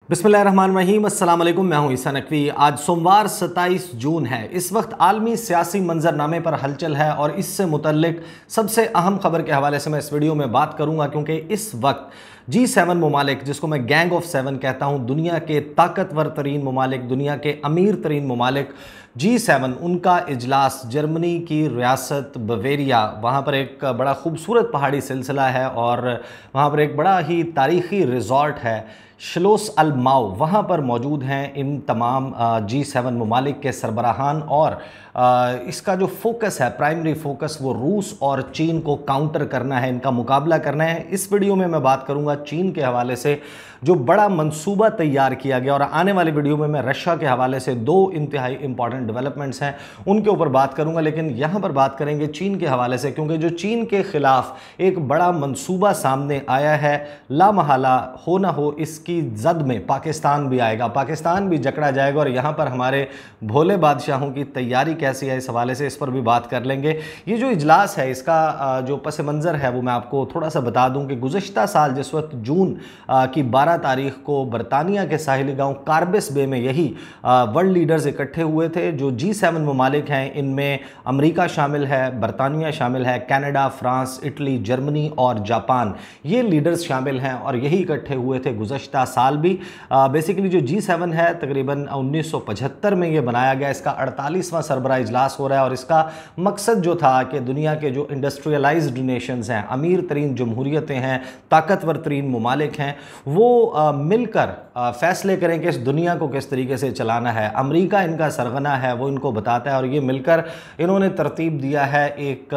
बिस्मिल्लाहिर्रहमानिर्रहीम, अस्सलाम वालेकुम। मैं हूं ईसा नकवी। आज सोमवार 27 जून है। इस वक्त आलमी सियासी मंजरनामे पर हलचल है और इससे मुतल्लिक सबसे अहम खबर के हवाले से मैं इस वीडियो में बात करूंगा, क्योंकि इस वक्त G7 ममालिक, जिसको मैं गैंग ऑफ 7 कहता हूं, दुनिया के ताकतवर तरीन ममालिक, दुनिया के अमीर तरीन ममालिक, G7 उनका इजलास जर्मनी की रियासत बवेरिया, वहाँ पर एक बड़ा खूबसूरत पहाड़ी सिलसिला है और वहाँ पर एक बड़ा ही तारीख़ी रिज़ॉर्ट है श्लोस अल माओ, वहाँ पर मौजूद हैं इन तमाम G7 ममालिक के सरबराहान। और इसका जो फोकस है, प्राइमरी फोकस, वो रूस और चीन को काउंटर करना है, इनका मुकाबला करना है। इस वीडियो में मैं बात करूंगा चीन के हवाले से जो बड़ा मंसूबा तैयार किया गया, और आने वाली वीडियो में मैं रशिया के हवाले से दो इंतहाई इंपॉर्टेंट डेवलपमेंट्स हैं उनके ऊपर बात करूंगा। लेकिन यहाँ पर बात करेंगे चीन के हवाले से, क्योंकि जो चीन के खिलाफ एक बड़ा मंसूबा सामने आया है, लामहला हो ना हो इसकी जद में पाकिस्तान भी आएगा, पाकिस्तान भी जकड़ा जाएगा। और यहाँ पर हमारे भोले बादशाहों की तैयारी कैसी है, इस हवाले से इस पर भी बात कर लेंगे। ये जो इजलास है, इसका जो पस मंज़र है वो मैं आपको थोड़ा सा बता दूं कि गुज़श्ता साल जिस वक्त जून की 12 तारीख को बरतानिया के साहिली गांव कार्बिस बे में यही वर्ल्ड लीडर्स इकट्ठे हुए थे। जो G7 ममालिक हैं, इनमें अमेरिका शामिल है, बरतानिया शामिल है, कनाडा, फ्रांस, इटली, जर्मनी और जापान, ये लीडर्स शामिल हैं और यही इकट्ठे हुए थे गुज़श्ता साल भी। बेसिकली जो G7 है तकरीबन 1975 में ये बनाया गया, इसका 48वां सरबरा इजलास हो रहा है। और इसका मकसद जो था कि दुनिया के जो इंडस्ट्रियलाइज्ड नेशंस हैं, अमीर तरीन जमहूरियतें हैं, ताकतवर तरीन ममालिक हैं, वो मिलकर फैसले करें कि इस दुनिया को किस तरीके से चलाना है। अमेरिका इनका सरगना है, वो इनको बताता है, और ये मिलकर इन्होंने तरतीब दिया है एक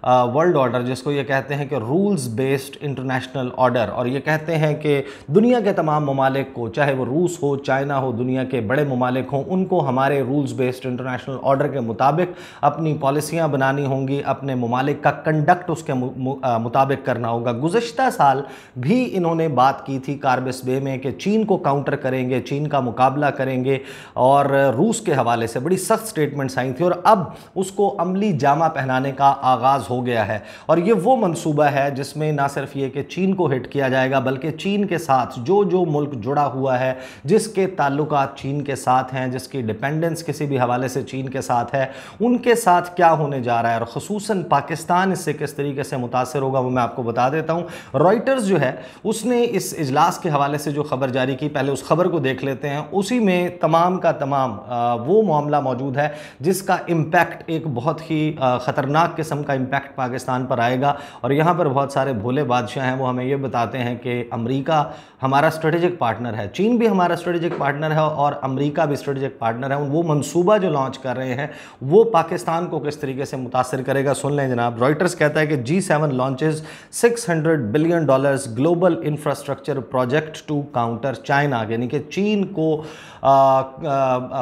वर्ल्ड ऑर्डर, जिसको ये कहते हैं कि रूल्स बेस्ड इंटरनेशनल ऑर्डर। और ये कहते हैं कि दुनिया के तमाम ममालिक को, चाहे वो रूस हो, चाइना हो, दुनिया के बड़े ममालिक हों, उनको हमारे रूल्स बेस्ड इंटरनेशनल ऑर्डर के मुताबिक अपनी पॉलिसियाँ बनानी होंगी, अपने ममालिक का कंडक्ट उसके मुताबिक करना होगा। गुज़श्ता साल भी इन्होंने बात की थी कार्बिस बे में कि चीन को काउंटर करेंगे, चीन का मुकाबला करेंगे, और रूस के हवाले से बड़ी सख्त स्टेटमेंट्स आई थी। और अब उसको अमली जामा पहनाने का आगाज़ हो गया है। और ये वो मंसूबा है जिसमें ना सिर्फ ये कि चीन को हिट किया जाएगा, बल्कि चीन के साथ जो जो मुल्क जुड़ा हुआ है, जिसके ताल्लुकात चीन के साथ हैं, जिसकी डिपेंडेंस किसी भी हवाले से चीन के साथ है, उनके साथ क्या होने जा रहा है, और ख़ुसूसन पाकिस्तान इससे किस तरीके से मुतासर होगा, वो मैं आपको बता देता हूँ। रॉयटर्स जो है उसने इस इजलास के हवाले से जो खबर जारी की, पहले उस खबर को देख लेते हैं। उसी में तमाम का तमाम वो मामला मौजूद है जिसका इम्पैक्ट, एक बहुत ही ख़तरनाक किस्म का इम्पैक्ट पाकिस्तान पर आएगा। और यहाँ पर बहुत सारे भोले बादशाह हैं, वो हमें ये बताते हैं कि अमेरिका हमारा स्ट्रेटेजिक पार्टनर है, चीन भी हमारा स्ट्रेटेजिक पार्टनर है और अमेरिका भी स्ट्रेटेजिक पार्टनर है। वो मंसूबा जो लॉन्च कर रहे हैं वो पाकिस्तान को किस तरीके से मुतासर करेगा, सुन लें जनाब। रॉयटर्स कहता है कि G7 launches $600 billion global infrastructure project to counter China, यानी कि चीन को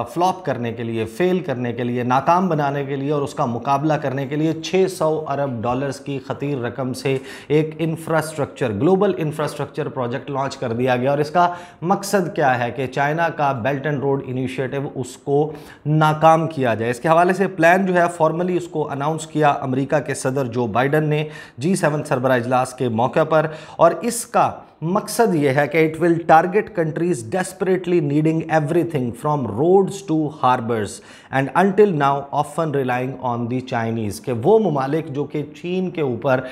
फ्लॉप करने के लिए, फेल करने के लिए, नाकाम बनाने के लिए और उसका मुकाबला करने के लिए $600 अरब की खतीर रकम से एक infrastructure, global infrastructure project launch कर दिया गया। और इसका मकसद क्या है कि चाइना का बेल्ट एंड रोड इनिशिएटिव, उसको नाकाम किया जाए। इसके हवाले से प्लान जो है फॉर्मली उसको अनाउंस किया अमेरिका के सदर जो बाइडन ने G7 सरबरा इजलास के मौके पर। और इसका मकसद ये है कि it will target countries desperately needing everything from roads to harbours and until now often relying on the Chinese, के वो ममालिक जो कि चीन के ऊपर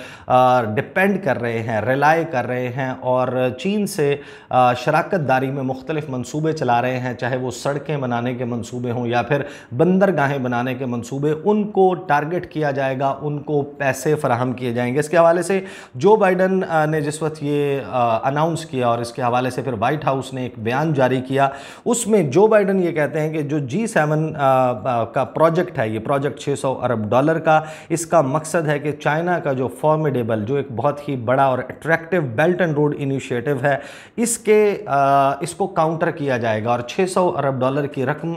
डिपेंड कर रहे हैं, रिलाई कर रहे हैं और चीन से शराकत दारी में मुख्तलिफ मंसूबे चला रहे हैं, चाहे वो सड़कें बनाने के मंसूबे हों या फिर बंदरगाहें बनाने के मंसूबे, उनको टारगेट किया जाएगा, उनको पैसे फराहम किए जाएंगे। इसके हवाले से जो बाइडन ने जिस वक्त ये अनाउंस किया और इसके हवाले से फिर वाइट हाउस ने एक बयान जारी किया, उसमें जो बाइडन ये कहते हैं कि जो G7 का प्रोजेक्ट है, ये प्रोजेक्ट $600 अरब का, इसका मकसद है कि चाइना का जो फॉर्मिडेबल, जो एक बहुत ही बड़ा और attractive belt and road initiative है, इसको काउंटर किया जाएगा। और $600 अरब की रकम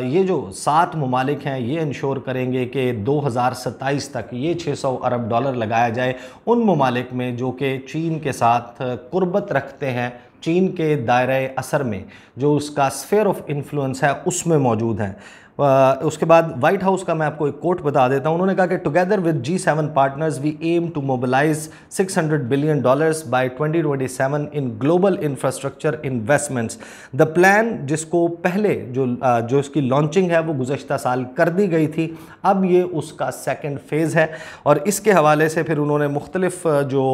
ये जो 7 ममालिक हैं ये इंश्योर करेंगे कि 2027 तक ये $600 अरब लगाया जाए उन ममालिक में जो कि चीन के साथ कुर्बत रखते हैं, चीन के दायरे असर में, जो उसका स्फीयर ऑफ इन्फ्लुएंस है उसमें मौजूद हैं। उसके बाद वाइट हाउस का मैं आपको एक कोट बता देता हूं। उन्होंने कहा कि together with G7 partners we aim to mobilise $600 बिलियन बाय 2027 in global infrastructure investments. The plan, जिसको पहले जो इसकी लॉन्चिंग है वो गुज़श्ता साल कर दी गई थी, अब ये उसका सेकेंड फेज़ है। और इसके हवाले से फिर उन्होंने मुख्तलिफ जो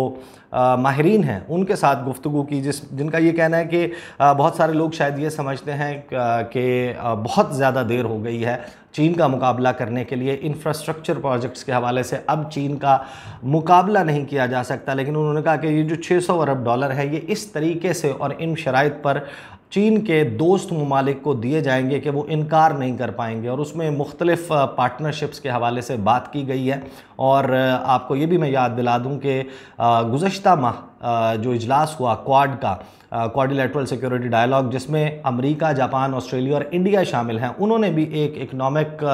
माहिरीन हैं उनके साथ गुफ्तगू की, जिनका ये कहना है कि बहुत सारे लोग शायद ये समझते हैं कि बहुत ज़्यादा देर हो गई है चीन का मुकाबला करने के लिए। इंफ्रास्ट्रक्चर प्रोजेक्ट्स के हवाले से अब चीन का मुकाबला नहीं किया जा सकता, लेकिन उन्होंने कहा कि ये जो $600 अरब है ये इस तरीके से और इन शराइत पर चीन के दोस्त ममालिक को दिए जाएंगे कि वो इनकार नहीं कर पाएंगे। और उसमें मुख्तलिफ पार्टनरशिप्स के हवाले से बात की गई है। और आपको ये भी मैं याद दिला दूं कि गुज़श्ता माह जो इजलास हुआ क्वाड का, क्वाड्रिलेटरल सिक्योरिटी डायलॉग, जिसमें अमेरिका, जापान, ऑस्ट्रेलिया और इंडिया शामिल हैं, उन्होंने भी एक इकनॉमिक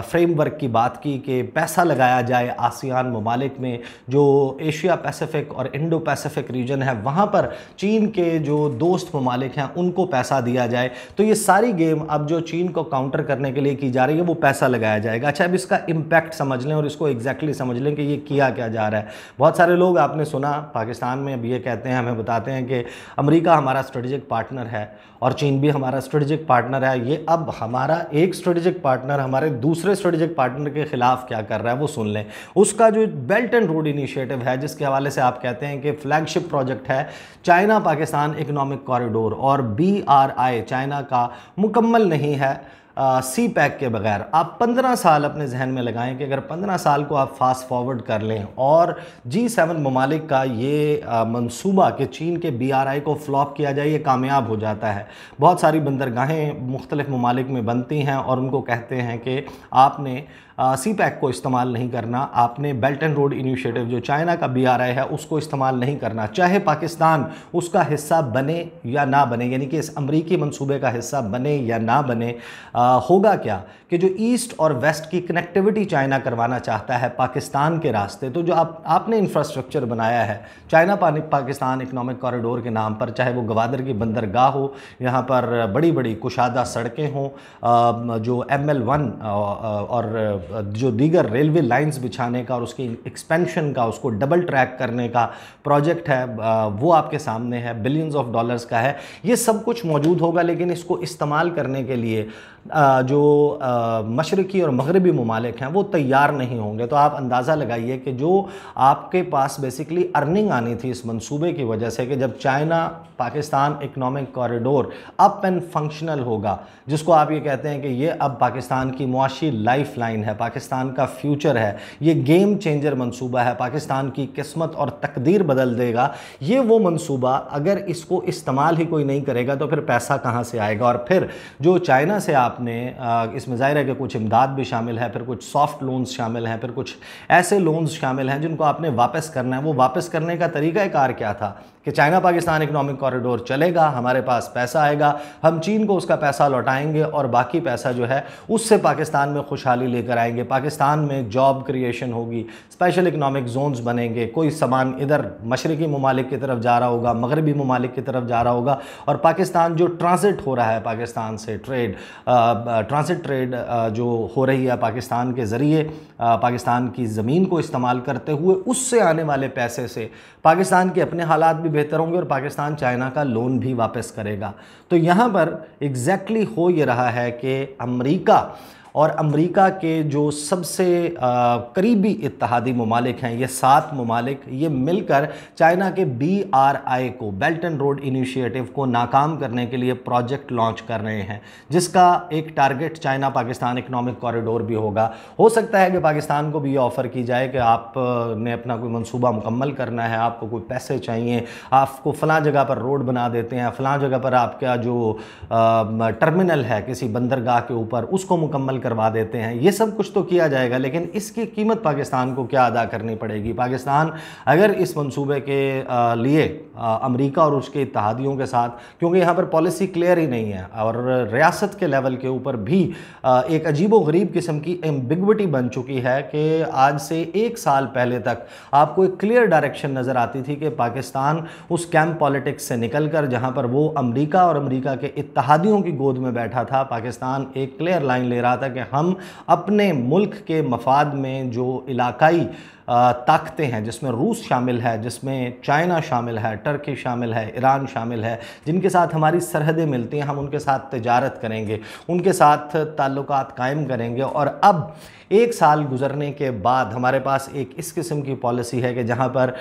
फ्रेमवर्क की बात की कि पैसा लगाया जाए आसियान ममालिक में, जो एशिया पैसिफिक और इंडो पैसिफिक रीजन है वहाँ पर चीन के जो दोस्त ममालिक हैं उनको पैसा दिया जाए। तो ये सारी गेम अब जो चीन को काउंटर करने के लिए की जा रही है वो पैसा लगाया जाएगा। अच्छा, अब इसका इम्पैक्ट समझ लें और इसको एग्जैक्टली समझ लें कि ये किया क्या जा रहा है। बहुत सारे लोग, आपने सुना पाकिस्तान में अब ये कहते हैं, हमें बताते हैं कि अमेरिका हमारा स्ट्रेटेजिक पार्टनर है और चीन भी हमारा स्ट्रेटेजिक पार्टनर है। ये अब हमारा एक स्ट्रेटेजिक पार्टनर हमारे दूसरे स्ट्रेटेजिक पार्टनर के खिलाफ क्या कर रहा है वो सुन लें। उसका जो बेल्ट एंड रोड इनिशिएटिव है, जिसके हवाले से आप कहते हैं कि फ्लैगशिप प्रोजेक्ट है चाइना पाकिस्तान इकोनॉमिक कॉरिडोर, और BRI चाइना का मुकम्मल नहीं है सी पैक के बगैर। आप 15 साल अपने जहन में लगाएं कि अगर 15 साल को आप फास्ट फॉरवर्ड कर लें और G7 ममालिक का ये मंसूबा कि चीन के BRI को फ्लॉप किया जाए ये कामयाब हो जाता है। बहुत सारी बंदरगाहें मुख्तलिफ ममालिक में बनती हैं और उनको कहते हैं कि आपने सी पैक को इस्तेमाल नहीं करना, आपने बेल्ट एंड रोड इनिशिएटिव जो चाइना का BRI है उसको इस्तेमाल नहीं करना, चाहे पाकिस्तान उसका हिस्सा बने या ना बने, यानी कि इस अमरीकी मंसूबे का हिस्सा बने या ना बने। होगा क्या कि जो ईस्ट और वेस्ट की कनेक्टिविटी चाइना करवाना चाहता है पाकिस्तान के रास्ते, तो जो आपने इंफ्रास्ट्रक्चर बनाया है चाइना पाकिस्तान इकोनॉमिक कॉरिडोर के नाम पर, चाहे वो गवादर की बंदरगाह हो, यहाँ पर बड़ी बड़ी कुशादा सड़कें हों, जो ML1 और जो दीगर रेलवे लाइंस बिछाने का और उसकी एक्सपेंशन का, उसको डबल ट्रैक करने का प्रोजेक्ट है, वो आपके सामने है, बिलियंस ऑफ डॉलर्स का है। ये सब कुछ मौजूद होगा, लेकिन इसको इस्तेमाल करने के लिए जो मशरक़ी और मगरबी ममालिक हैं वो तैयार नहीं होंगे। तो आप अंदाज़ा लगाइए कि जो आपके पास बेसिकली अर्निंग आनी थी इस मंसूबे की वजह से, कि जब China Pakistan economic corridor up and functional होगा, जिसको आप ये कहते हैं कि ये अब पाकिस्तान की मुआशी लाइफ लाइन है, पाकिस्तान का फ्यूचर है, ये गेम चेंजर मंसूबा है, पाकिस्तान की किस्मत और तकदीर बदल देगा, ये वो मंसूबा अगर इसको इस्तेमाल ही कोई नहीं करेगा तो फिर पैसा कहाँ से आएगा। और फिर जो चाइना से आपने इसमें ज़ाहिर है कि कुछ इमदाद भी शामिल है, फिर कुछ सॉफ्ट लोन्स शामिल हैं, फिर कुछ ऐसे लोन्स शामिल हैं जिनको आपने वापस करना है। वो वापस करने का तरीक़ाकार क्या था कि चाइना पाकिस्तान इकोनॉमिक कॉरिडोर चलेगा, हमारे पास पैसा आएगा, हम चीन को उसका पैसा लौटाएंगे और बाकी पैसा जो है उससे पाकिस्तान में खुशहाली लेकर आएंगे, पाकिस्तान में जॉब क्रिएशन होगी, स्पेशल इकोनॉमिक जोन्स बनेंगे, कोई सामान इधर मशरक़ी ममालिक की तरफ जा रहा होगा, मगरबी ममालिक की तरफ जा रहा होगा, और पाकिस्तान जो ट्रांसिट हो रहा है पाकिस्तान से ट्रांसिट ट्रेड जो हो रही है पाकिस्तान के ज़रिए, पाकिस्तान की ज़मीन को इस्तेमाल करते हुए, उससे आने वाले पैसे से पाकिस्तान के अपने हालात भी बेहतर होंगे और पाकिस्तान चाइना का लोन भी वापस करेगा। तो यहाँ पर एग्जैक्टली हो ये रहा है कि अमेरिका और अमेरिका के जो सबसे करीबी इत्तेहादी ममालिक हैं, ये 7 ममालिक, ये मिलकर चाइना के BRI को, बेल्ट एंड रोड इनिशिएटिव को नाकाम करने के लिए प्रोजेक्ट लॉन्च कर रहे हैं, जिसका एक target China Pakistan economic corridor भी होगा। हो सकता है कि पाकिस्तान को भी ये ऑफ़र की जाए कि आपने अपना कोई मंसूबा मुकम्मल करना है, आपको कोई पैसे चाहिए, आपको फ़लाँ जगह पर रोड बना देते हैं, फ़लाँ जगह पर आपका जो टर्मिनल है किसी बंदरगाह के ऊपर उसको मुकम्मल करवा देते हैं। ये सब कुछ तो किया जाएगा, लेकिन इसकी कीमत पाकिस्तान को क्या अदा करनी पड़ेगी? पाकिस्तान अगर इस मंसूबे के लिए अमेरिका और उसके इत्तेहादियों के साथ, क्योंकि यहाँ पर पॉलिसी क्लियर ही नहीं है और रियासत के लेवल के ऊपर भी एक अजीबो-गरीब किस्म की एम्बिग्विटी बन चुकी है कि आज से 1 साल पहले तक आपको एक क्लियर डायरेक्शन नज़र आती थी कि पाकिस्तान उस कैंप पॉलिटिक्स से निकलकर, जहाँ पर वो अमेरिका और अमेरिका के इत्तेहादियों की गोद में बैठा था, पाकिस्तान एक क्लियर लाइन ले रहा था कि हम अपने मुल्क के मफाद में जो इलाकाई ताकतें हैं, जिसमें रूस शामिल है, जिसमें चाइना शामिल है, टर्की शामिल है, ईरान शामिल है, जिनके साथ हमारी सरहदें मिलती हैं, हम उनके साथ तिजारत करेंगे, उनके साथ ताल्लुकात कायम करेंगे। और अब 1 साल गुजरने के बाद हमारे पास एक इस किस्म की पॉलिसी है कि जहाँ पर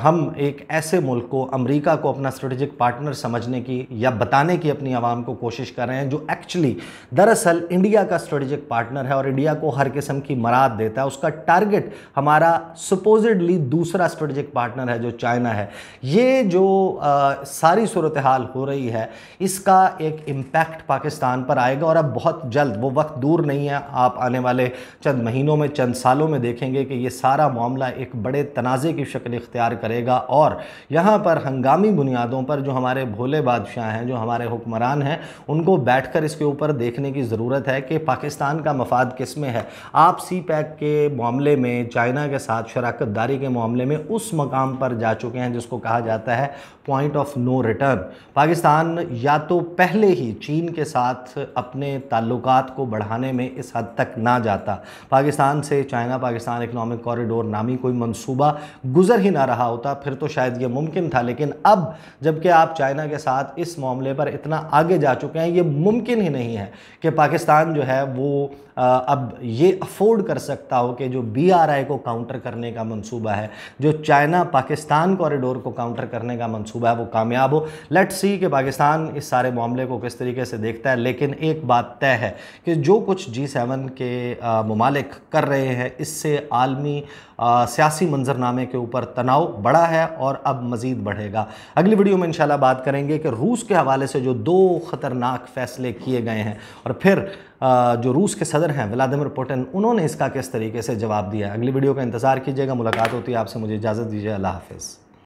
हम एक ऐसे मुल्क को, अमेरिका को अपना स्ट्रेटेजिक पार्टनर समझने की या बताने की अपनी आवाम को कोशिश कर रहे हैं, जो एक्चुअली दरअसल इंडिया का स्ट्रेटेजिक पार्टनर है और इंडिया को हर किस्म की मराद देता है। उसका टारगेट हमारा सुपोजिडली दूसरा स्ट्रेटेजिक पार्टनर है जो चाइना है। ये जो सारी सूरत हाल हो रही है, इसका एक इम्पैक्ट पाकिस्तान पर आएगा और अब बहुत जल्द, वो वक्त दूर नहीं है, आप आने वाले चंद महीनों में, चंद सालों में देखेंगे कि ये सारा मामला एक बड़े तनाज़े की शक्ल इख्तियार करेगा और यहाँ पर हंगामी बुनियादों पर जो हमारे भोले बादशाह हैं, जो हमारे हुक्मरान हैं, उनको बैठकर इसके ऊपर देखने की ज़रूरत है कि पाकिस्तान का मफाद किस में है। आप सी पैक के मामले में, चाइना के साथ शराकत दारी के मामले में उस मकाम पर जा चुके हैं जिसको कहा जाता है point of no return. Pakistan या तो पहले ही चीन के साथ अपने ताल्लुकात को बढ़ाने में इस हद तक ना जाता, पाकिस्तान से चाइना पाकिस्तान इकनॉमिक कॉरिडोर नामी कोई मंसूबा गुजर ही ना रहा होता, फिर तो शायद ये मुमकिन था। लेकिन अब जबकि आप चाइना के साथ इस मामले पर इतना आगे जा चुके हैं, ये मुमकिन ही नहीं है कि पाकिस्तान जो है वो अब ये अफोर्ड कर सकता हो कि जो BRI को काउंटर करने का मंसूबा है, जो चाइना पाकिस्तान कॉरिडोर को काउंटर करने का मंसूबा है, वो कामयाब हो। लेट्स सी कि पाकिस्तान इस सारे मामले को किस तरीके से देखता है। लेकिन एक बात तय है कि जो कुछ G7 के ममालिक कर रहे हैं, इससे आलमी सियासी मंजरनामे के ऊपर तनाव बढ़ा है और अब मज़ीद बढ़ेगा। अगली वीडियो में इंशाल्लाह बात करेंगे कि रूस के हवाले से जो 2 ख़तरनाक फ़ैसले किए गए हैं और फिर जो रूस के सदर हैं व्लादिमीर पुतिन, उन्होंने इसका किस तरीके से जवाब दिया है। अगली वीडियो का इंतज़ार कीजिएगा। मुलाकात होती है आपसे, मुझे इजाज़त दीजिए। अल्लाह हाफ़िज़।